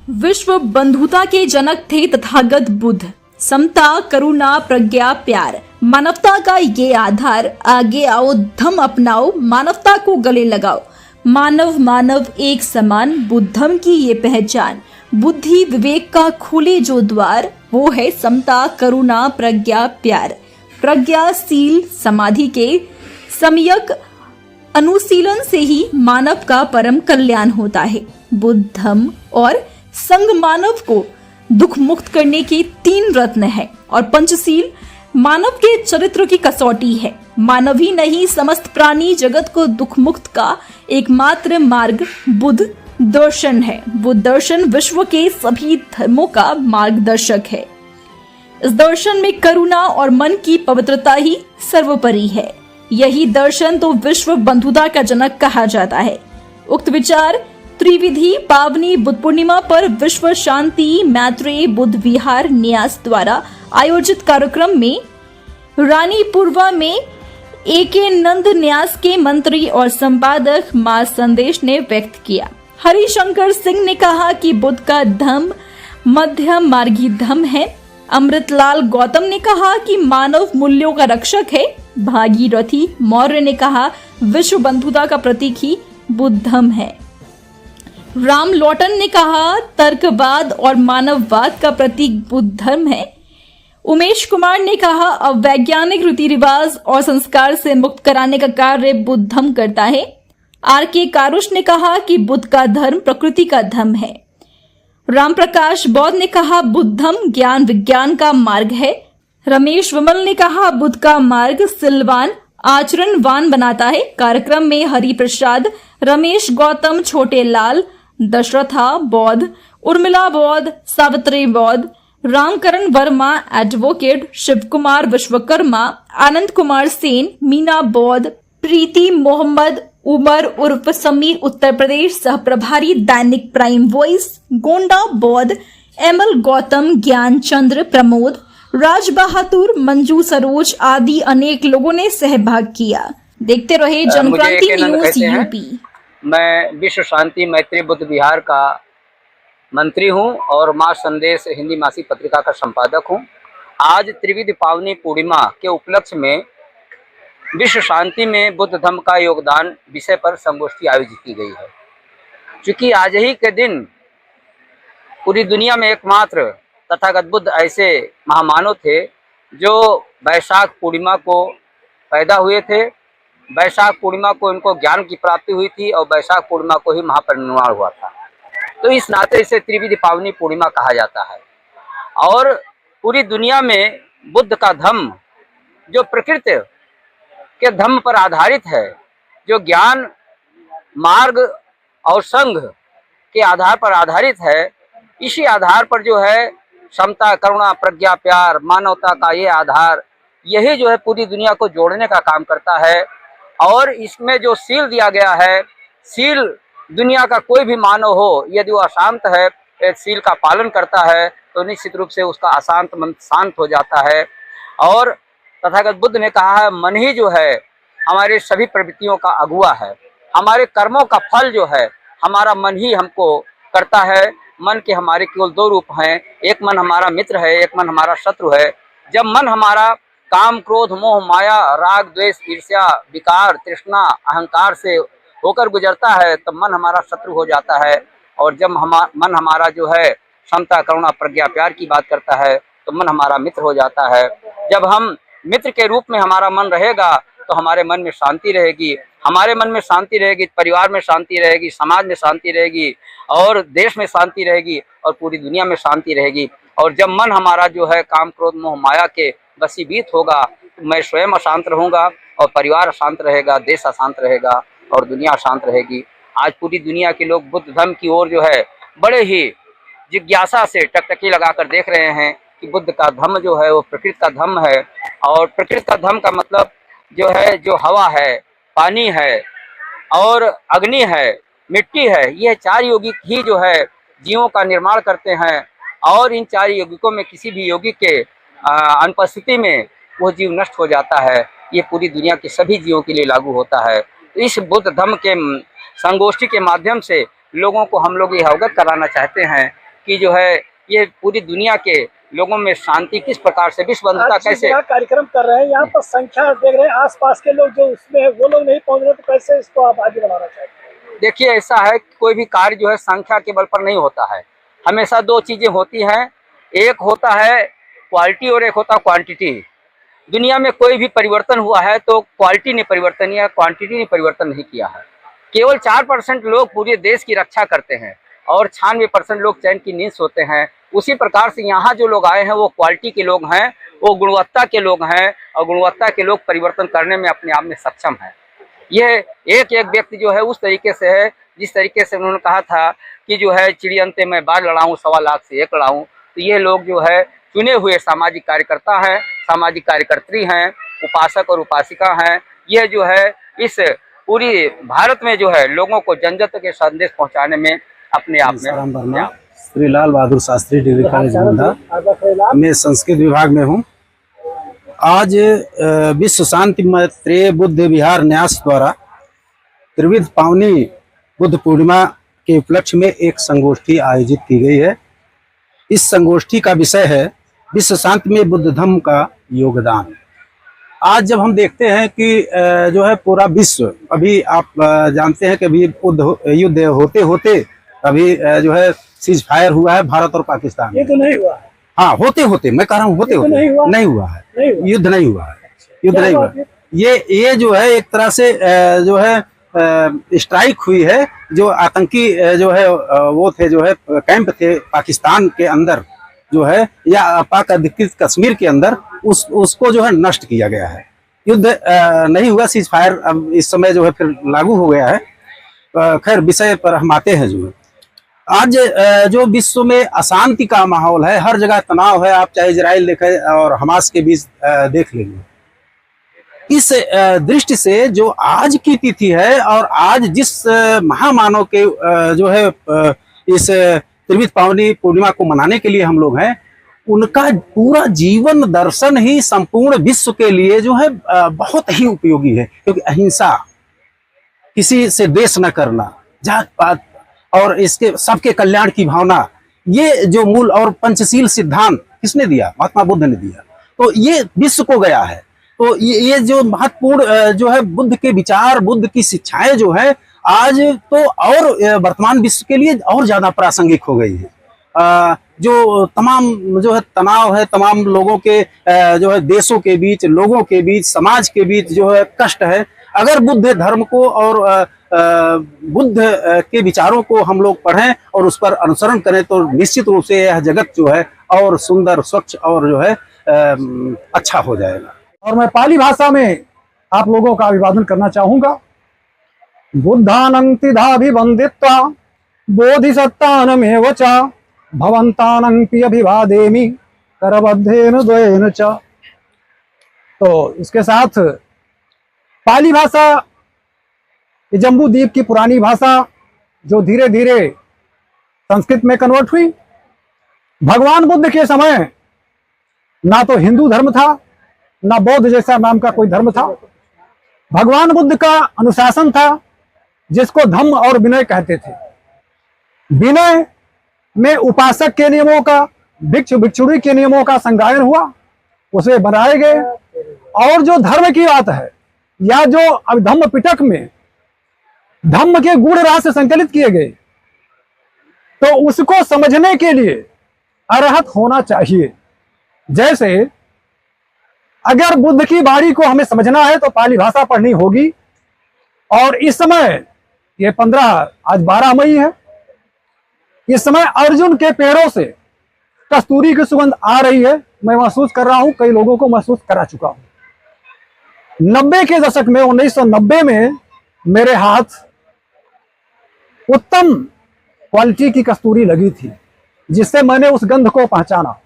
विश्व बंधुता के जनक थे तथागत बुद्ध। समता, करुणा, प्रज्ञा, प्यार, मानवता का ये आधार। आगे आओ, धम अपनाओ, मानवता को गले लगाओ। मानव मानव एक समान, बुद्धम की ये पहचान। बुद्धि विवेक का खोले जो द्वार, वो है समता, करुणा, प्रज्ञा, प्यार। प्रज्ञा, सील, समाधि के सम्यक अनुशीलन से ही मानव का परम कल्याण होता है। बुद्धम और संग मानव को दुख मुक्त करने के 3 रत्न है और पंचशील मानव के चरित्र की कसौटी है। मानव ही नहीं, समस्त प्राणी जगत को दुख मुक्त का एकमात्र मार्ग बुद्ध दर्शन है। बुद्ध दर्शन विश्व के सभी धर्मों का मार्गदर्शक है। इस दर्शन में करुणा और मन की पवित्रता ही सर्वोपरि है। यही दर्शन तो विश्व बंधुता का जनक कहा जाता है। उक्त विचार त्रिविधि पावनी बुद्ध पूर्णिमा पर विश्व शांति मैत्रेय बुद्ध विहार न्यास द्वारा आयोजित कार्यक्रम में रानी पूर्वा में एके नंद न्यास के मंत्री और संपादक मां संदेश ने व्यक्त किया। हरिशंकर सिंह ने कहा कि बुद्ध का धम्म मध्यम मार्गी धम्म है। अमृतलाल गौतम ने कहा कि मानव मूल्यों का रक्षक है। भागीरथी मौर्य ने कहा विश्व बंधुता का प्रतीक ही बुद्धम है। राम लौटन ने कहा तर्कवाद और मानववाद का प्रतीक बुद्ध धर्म है। उमेश कुमार ने कहा अवैज्ञानिक रीति रिवाज और संस्कार से मुक्त कराने का कार्य बुद्ध धर्म करता है। आर.के. कारुष ने कहा कि बुद्ध का धर्म प्रकृति का धर्म है। राम प्रकाश बौद्ध ने कहा बुद्धम ज्ञान विज्ञान का मार्ग है। रमेश विमल ने कहा बुद्ध का मार्ग सिलवान आचरणवान बनाता है। कार्यक्रम में हरि प्रसाद, रमेश गौतम, छोटे लाल, दशरथा बौद्ध, उर्मिला बौद्ध, सावित्री बौद्ध, रामकरण वर्मा एडवोकेट, शिव कुमार विश्वकर्मा, आनंद कुमार सेन, मीना बौद्ध, प्रीति मोहम्मद उमर उर्फ समीर उत्तर प्रदेश सह प्रभारी दैनिक प्राइम वॉइस, गोंडा बौद्ध, एमएल गौतम, ज्ञान चंद्र, प्रमोद, राज बहादुर, मंजू सरोज आदि अनेक लोगों ने सहभाग किया। देखते रहे जनक्रांति न्यूज यूपी। मैं विश्व शांति मैत्री बुद्ध विहार का मंत्री हूं और मां संदेश हिंदी मासिक पत्रिका का संपादक हूं। आज त्रिविध पावनी पूर्णिमा के उपलक्ष्य में विश्व शांति में बुद्ध धम्म का योगदान विषय पर संगोष्ठी आयोजित की गई है। क्योंकि आज ही के दिन पूरी दुनिया में एकमात्र तथागत बुद्ध ऐसे महामानव थे जो वैशाख पूर्णिमा को पैदा हुए थे। वैशाख पूर्णिमा को इनको ज्ञान की प्राप्ति हुई थी और वैशाख पूर्णिमा को ही महापरिनिर्वाण हुआ था। तो इस नाते इसे त्रिविधि पावनी पूर्णिमा कहा जाता है। और पूरी दुनिया में बुद्ध का धम्म जो प्रकृति के धम्म पर आधारित है, जो ज्ञान मार्ग और संघ के आधार पर आधारित है, इसी आधार पर जो है समता, करुणा, प्रज्ञा, प्यार, मानवता का ये आधार, यही जो है पूरी दुनिया को जोड़ने का काम करता है। और इसमें जो सील दिया गया है, सील दुनिया का कोई भी मानव हो, यदि वो अशांत है, सील का पालन करता है तो निश्चित रूप से उसका अशांत मन शांत हो जाता है। और तथागत बुद्ध ने कहा है मन ही जो है हमारे सभी प्रवृत्तियों का अगुआ है। हमारे कर्मों का फल जो है हमारा मन ही हमको करता है। मन के हमारे केवल 2 रूप हैं, एक मन हमारा मित्र है, एक मन हमारा शत्रु है। जब मन हमारा काम, क्रोध, मोह, माया, राग, द्वेष, ईर्ष्या, विकार, तृष्णा, अहंकार से होकर गुजरता है तब मन हमारा शत्रु हो जाता है। और जब मन हमारा जो है समता, करुणा, प्रज्ञा, प्यार की बात करता है तो मन हमारा मित्र हो जाता है। जब हम मित्र के रूप में हमारा मन रहेगा तो हमारे मन में शांति रहेगी। हमारे मन में शांति रहेगी, परिवार में शांति रहेगी, समाज में शांति रहेगी और देश में शांति रहेगी और पूरी दुनिया में शांति रहेगी। और जब मन हमारा जो है काम, क्रोध, मोह, माया के वशीभूत होगा तो मैं स्वयं अशांत रहूँगा और परिवार अशांत रहेगा, देश अशांत रहेगा और दुनिया अशांत रहेगी। आज पूरी दुनिया के लोग बुद्ध धर्म की ओर जो है बड़े ही जिज्ञासा से टकटकी लगाकर देख रहे हैं कि बुद्ध का धम्म जो है वो प्रकृति का धम्म है। और प्रकृति का धम्म का मतलब जो है, जो हवा है, पानी है और अग्नि है, मिट्टी है, ये 4 यौगिक ही जो है जीवों का निर्माण करते हैं। और इन 4 यौगिकों में किसी भी यौगिक के अनुपस्थिति में वो जीव नष्ट हो जाता है। ये पूरी दुनिया के सभी जीवों के लिए लागू होता है। तो इस बुद्ध धम्म के संगोष्ठी के माध्यम से लोगों को हम लोग ये अवगत कराना चाहते हैं कि जो है ये पूरी दुनिया के लोगों में शांति किस प्रकार से, विश्व बंधुता आज जिस कैसे। जगह कार्यक्रम कर रहे हैं यहाँ पर संख्या देख रहे हैं, आसपास के लोग जो उसमें है वो लोग नहीं पहुंच रहे, तो कैसे इसको आप आगे बढ़ाना चाहते हैं? देखिए, ऐसा है कि कोई भी कार्य जो है संख्या के बल पर नहीं होता है। हमेशा दो चीजें होती हैं, एक होता है क्वालिटी और एक होता है क्वांटिटी। दुनिया में कोई भी परिवर्तन हुआ है तो क्वालिटी ने परिवर्तन या क्वांटिटी ने परिवर्तन नहीं किया है। केवल 4% लोग पूरे देश की रक्षा करते हैं और 96% लोग चैन की नींद सोते हैं। उसी प्रकार से यहाँ जो लोग आए हैं वो क्वालिटी के लोग हैं, वो गुणवत्ता के लोग हैं, और गुणवत्ता के लोग परिवर्तन करने में अपने आप में सक्षम हैं। यह एक एक व्यक्ति जो है उस तरीके से है जिस तरीके से उन्होंने कहा था कि जो है चिड़ी अंते मैं बार लड़ाऊँ 1.25 लाख से एक लड़ाऊँ। तो ये लोग जो है चुने हुए सामाजिक कार्यकर्ता हैं, सामाजिक कार्यकर्त्री हैं, उपासक और उपासिका हैं। यह जो है इस पूरी भारत में जो है लोगों को जन जन तक के संदेश पहुंचाने में अपने आप में। श्री लाल बहादुर शास्त्री डिग्री कॉलेज गोंडा में संस्कृत विभाग में हूँ। आज विश्व शांति मैत्रेय बुद्ध विहार न्यास द्वारा त्रिविध पावनी बुद्ध पूर्णिमा के उपलक्ष्य में एक संगोष्ठी आयोजित की गई है। इस संगोष्ठी का विषय है विश्व शांति में बुद्ध धर्म का योगदान। आज जब हम देखते हैं कि जो है पूरा विश्व, अभी आप जानते हैं कि अभी युद्ध होते होते अभी जो है सीज फायर हुआ है भारत और पाकिस्तान। ये तो नहीं हुआ है। हाँ, होते होते मैं कह रहा हूँ होते होते नहीं हुआ है, युद्ध नहीं हुआ है, युद्ध नहीं हुआ। ये जो है एक तरह से जो है स्ट्राइक हुई है। जो आतंकी जो है वो थे, जो है कैंप थे पाकिस्तान के अंदर जो है, या पाक अधिकृत कश्मीर के अंदर, उसको जो है नष्ट किया गया है। युद्ध नहीं हुआ, सीज फायर अब इस समय जो है फिर लागू हो गया है। खैर विषय पर हम आते हैं। जो आज जो विश्व में अशांति का माहौल है, हर जगह तनाव है। आप चाहे इजराइल देखें और हमास के बीच देख लेंगे। इस दृष्टि से जो आज की तिथि है और आज जिस महामानव के जो है इस त्रिविध पावनी पूर्णिमा को मनाने के लिए हम लोग हैं, उनका पूरा जीवन दर्शन ही संपूर्ण विश्व के लिए जो है बहुत ही उपयोगी है। क्योंकि अहिंसा, किसी से द्वेष न करना, जात पात और इसके सबके कल्याण की भावना, ये जो मूल और पंचशील सिद्धांत किसने दिया? महात्मा बुद्ध ने दिया। तो ये विश्व को गया है। तो ये जो महत्वपूर्ण जो है बुद्ध के विचार, बुद्ध की शिक्षाएं जो है आज तो और वर्तमान विश्व के लिए और ज्यादा प्रासंगिक हो गई है। जो तमाम जो है तनाव है, तमाम लोगों के जो है देशों के बीच, लोगों के बीच, समाज के बीच जो है कष्ट है, अगर बुद्ध धर्म को और बुद्ध के विचारों को हम लोग पढ़ें और उस पर अनुसरण करें तो निश्चित रूप से यह जगत जो है और सुंदर, स्वच्छ और जो है अच्छा हो जाएगा। और मैं पाली भाषा में आप लोगों का अभिवादन करना चाहूंगा। बुद्धानं तिधाभिवंदित्वा बोधिसत्तानमेव च भवन्तानं पि अभिवादेमि करबद्धेन द्वयेन च। तो इसके साथ पाली भाषा ये जम्बू द्वीप की पुरानी भाषा जो धीरे धीरे संस्कृत में कन्वर्ट हुई। भगवान बुद्ध के समय ना तो हिंदू धर्म था, ना बौद्ध जैसा नाम का कोई धर्म था। भगवान बुद्ध का अनुशासन था जिसको धम्म और विनय कहते थे। विनय में उपासक के नियमों का, भिक्षु भिक्षुणी के नियमों का संगायन हुआ, उसे बनाए गए। और जो धर्म की बात है, या जो अब धम्म पिटक में धम्म के गूढ़ रहस्य संकलित किए गए, तो उसको समझने के लिए अरहत होना चाहिए। जैसे अगर बुद्ध की वाणी को हमें समझना है तो पाली भाषा पढ़नी होगी। और इस समय ये 15 आज 12 मई है, इस समय अर्जुन के पेड़ों से कस्तूरी की सुगंध आ रही है। मैं महसूस कर रहा हूं, कई लोगों को महसूस करा चुका हूं। 90 के दशक में, 1990 में मेरे हाथ उत्तम क्वालिटी की कस्तूरी लगी थी, जिससे मैंने उस गंध को पहचाना।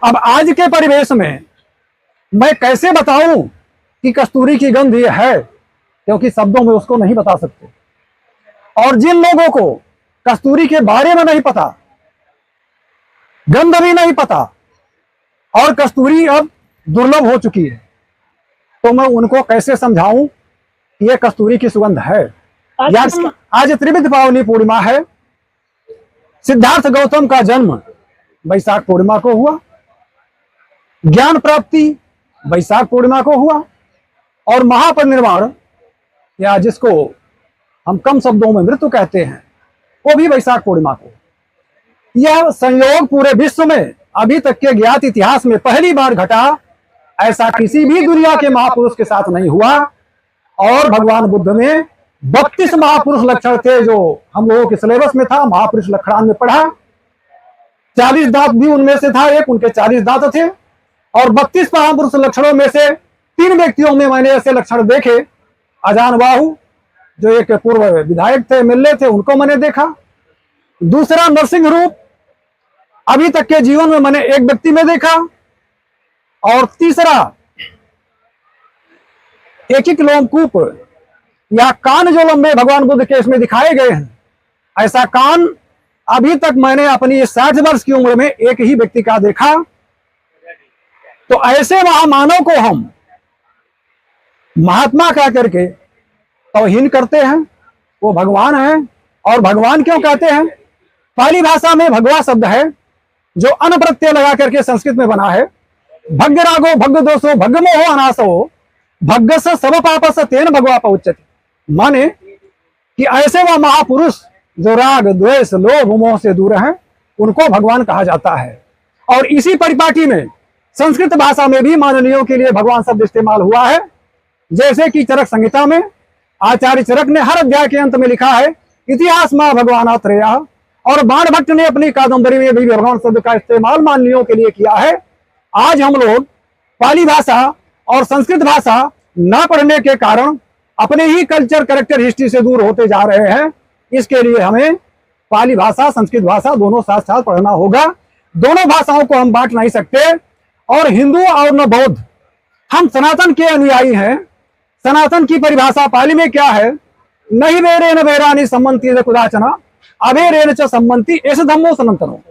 अब आज के परिवेश में मैं कैसे बताऊं कि कस्तूरी की गंध ये है, क्योंकि शब्दों में उसको नहीं बता सकते। और जिन लोगों को कस्तूरी के बारे में नहीं पता, गंध भी नहीं पता, और कस्तूरी अब दुर्लभ हो चुकी है, तो मैं उनको कैसे समझाऊं कि ये कस्तूरी की सुगंध है। आज त्रिविध पावनी पूर्णिमा है। सिद्धार्थ गौतम का जन्म वैशाख पूर्णिमा को हुआ, ज्ञान प्राप्ति वैशाख पूर्णिमा को हुआ, और महापरिनिर्वाण या जिसको हम कम शब्दों में मृत्यु कहते हैं वो भी वैशाख पूर्णिमा को। यह संयोग पूरे विश्व में अभी तक के ज्ञात इतिहास में पहली बार घटा। ऐसा किसी भी दुनिया के महापुरुष के साथ नहीं हुआ। और भगवान बुद्ध में 32 महापुरुष लक्षण थे, जो हम लोगों के सिलेबस में था, महापुरुष लक्षणान में पढ़ा। 40 दांत भी उनमें से था, एक उनके 40 दांत थे। और 32 महापुरुष लक्षणों में से 3 व्यक्तियों में मैंने ऐसे लक्षण देखे। अजान बाहु जो एक पूर्व विधायक थे, मिल्ले थे, उनको मैंने देखा। दूसरा नरसिंह रूप अभी तक के जीवन में मैंने एक व्यक्ति में देखा। और तीसरा एक लोमकूप या कान जो लंबे भगवान बुद्ध के इसमें दिखाए गए हैं, ऐसा कान अभी तक मैंने अपनी 60 वर्ष की उम्र में एक ही व्यक्ति का देखा। तो ऐसे महामानव को हम महात्मा कह करके तौहीन करते हैं। वो भगवान है। और भगवान क्यों कहते हैं? पाली भाषा में भगवा शब्द है जो अन प्रत्यय लगा करके संस्कृत में बना है। भग्ग रागो भग्ग दोषो भग्ग मोहो अनासो भग्ग स सब पापस तेन भगवा पहुंचति। माने कि ऐसे वह महापुरुष जो राग द्वेष लोभ मोह से दूर हैं, उनको भगवान कहा जाता है। और इसी परिपाटी में संस्कृत भाषा में भी माननीयों के लिए भगवान शब्द इस्तेमाल हुआ है। जैसे कि चरक संहिता में आचार्य चरक ने हर अध्याय के अंत में लिखा है इतिहास मां भगवान त्रया। और बाण भट्ट ने अपनी कादंबरी में भी भगवान शब्द का इस्तेमाल माननीयों के लिए किया है। आज हम लोग पाली भाषा और संस्कृत भाषा न पढ़ने के कारण अपने ही कल्चर कैरेक्टर हिस्ट्री से दूर होते जा रहे हैं। इसके लिए हमें पाली भाषा संस्कृत भाषा दोनों साथ साथ पढ़ना होगा। दोनों भाषाओं को हम बांट नहीं सकते। और हिंदू और न बौद्ध, हम सनातन के अनुयायी हैं। सनातन की परिभाषा पाली में क्या है? नहीं वेरेन वेरानी सम्मति कुदाचना अभेरेन च सम्मति एस धम्मो सनातनो।